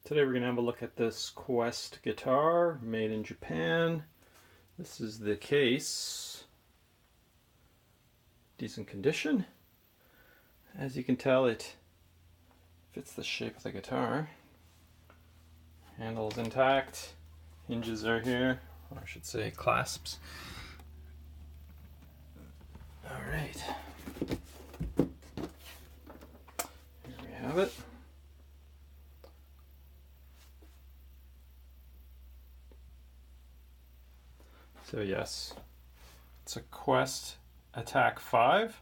Today we're going to have a look at this Quest guitar made in Japan. This is the case. Decent condition. As you can tell, it fits the shape of the guitar. Handle's intact. Hinges are here, or I should say clasps. Alright. Here we have it. So yes, it's a Quest ATAK 5.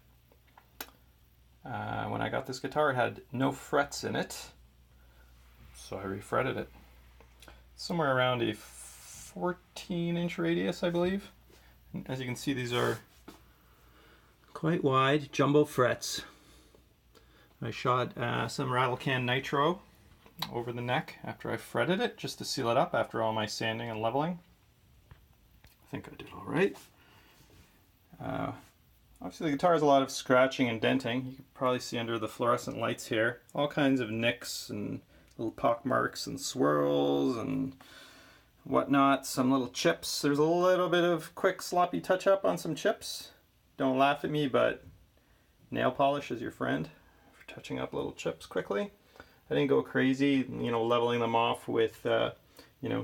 When I got this guitar, it had no frets in it, so I refretted it. Somewhere around a 14-inch radius, I believe. And as you can see, these are quite wide jumbo frets. I shot some rattle can nitro over the neck after I fretted it, just to seal it up after all my sanding and leveling. I think I did all right. Obviously the guitar has a lot of scratching and denting. You can probably see under the fluorescent lights here all kinds of nicks and little pock marks and swirls and whatnot. Some little chips. There's a little bit of quick sloppy touch up on some chips. Don't laugh at me, but nail polish is your friend for touching up little chips quickly. I didn't go crazy, leveling them off with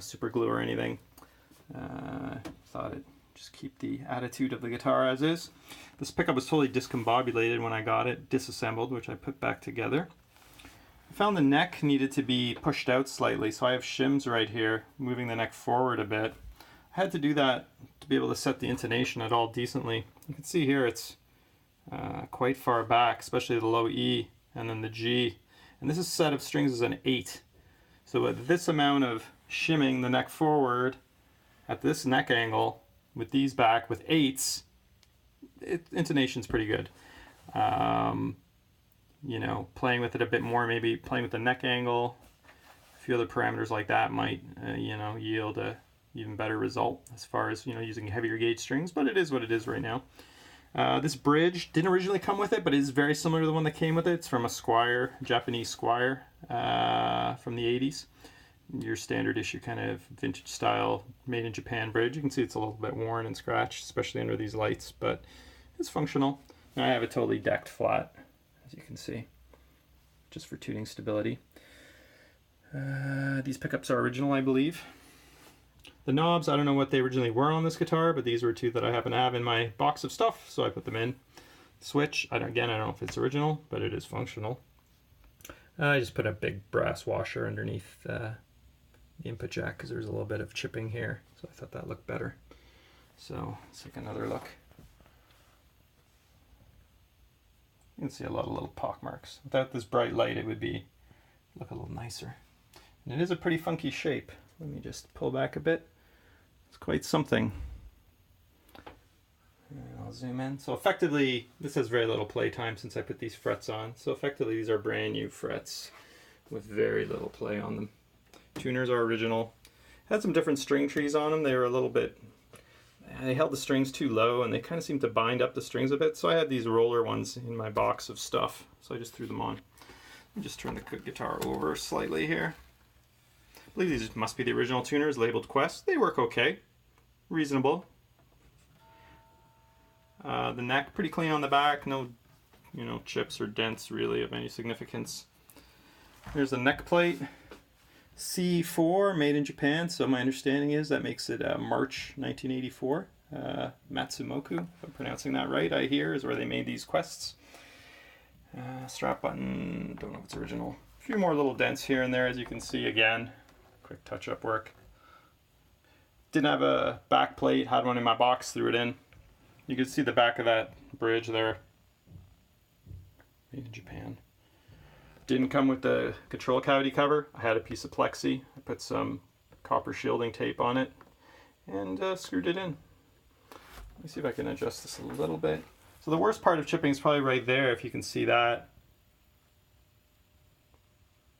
super glue or anything. Thought I'd just keep the attitude of the guitar as is. This pickup was totally discombobulated when I got it, disassembled, which I put back together. I found the neck needed to be pushed out slightly, so I have shims right here, moving the neck forward a bit. I had to do that to be able to set the intonation at all decently. You can see here it's quite far back, especially the low E and then the G. And this set of strings is an 8. So with this amount of shimming the neck forward, at this neck angle, with these back, with 8s, intonation's pretty good. Playing with it a bit more, maybe playing with the neck angle, a few other parameters like that might, yield a even better result as far as, using heavier gauge strings, but it is what it is right now. This bridge didn't originally come with it, but it is very similar to the one that came with it. It's from a Squier, Japanese Squier, from the 80s. Your standard issue kind of vintage style made in Japan bridge. You can see it's a little bit worn and scratched, especially under these lights, but it's functional. And I have it totally decked flat, as you can see, just for tuning stability. These pickups are original, I believe. The knobs, I don't know what they originally were on this guitar, but these were two that I happen to have in my box of stuff, so I put them in. Switch, again, I don't know if it's original, but it is functional. I just put a big brass washer underneath the input jack because there's a little bit of chipping here, so I thought that looked better. So let's take another look. You can see a lot of little pock marks. Without this bright light, it would look a little nicer. And it is a pretty funky shape. Let me just pull back a bit. It's quite something. And I'll zoom in. So effectively, this has very little play time since I put these frets on. So effectively, these are brand new frets with very little play on them. Tuners are original. Had some different string trees on them. They were a little bit, they held the strings too low and they kind of seemed to bind up the strings a bit. So I had these roller ones in my box of stuff. So I just threw them on. Let me just turn the guitar over slightly here. I believe these must be the original tuners labeled Quest. They work okay. Reasonable. The neck pretty clean on the back. No, chips or dents really of any significance. Here's the neck plate. C4, made in Japan, so my understanding is that makes it March 1984. Matsumoku, if I'm pronouncing that right, I hear, is where they made these Quests. Strap button, don't know if it's original. A few more little dents here and there, as you can see again. Quick touch-up work. Didn't have a back plate, had one in my box, threw it in. You can see the back of that bridge there. Made in Japan. Didn't come with the control cavity cover. I had a piece of plexi. I put some copper shielding tape on it and screwed it in. Let me see if I can adjust this a little bit. So the worst part of chipping is probably right there, if you can see that.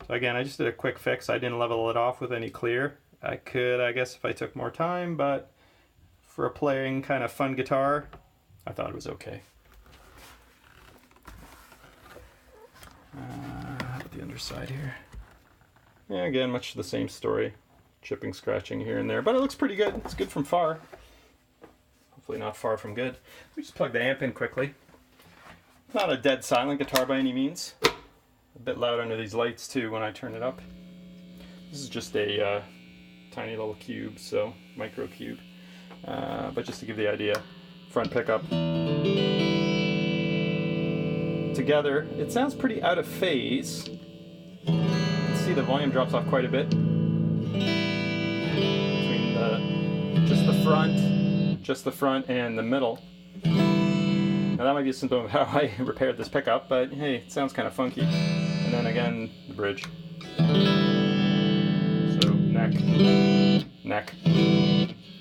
So again, I just did a quick fix. I didn't level it off with any clear. I could, I guess, if I took more time, but for a playing kind of fun guitar, I thought it was okay. How about the underside here? Yeah, again, much the same story. Chipping, scratching here and there, but it looks pretty good. It's good from far. Hopefully not far from good. We just plug the amp in quickly. Not a dead silent guitar by any means. A bit loud under these lights too when I turn it up. This is just a tiny little cube, so micro cube. But just to give the idea, front pickup. Together, it sounds pretty out of phase. You can see the volume drops off quite a bit between just the front and the middle. Now that might be a symptom of how I repaired this pickup, but hey, it sounds kind of funky. And then again, the bridge. So neck,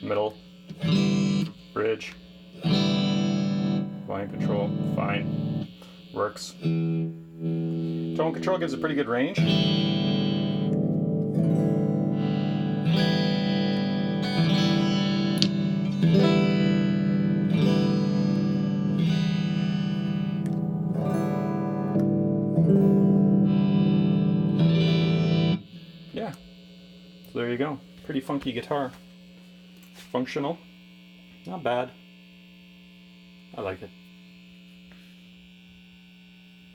middle, bridge, volume control, fine, works. Tone control gives a pretty good range. Yeah, so there you go. Pretty funky guitar. Functional, not bad. I like it.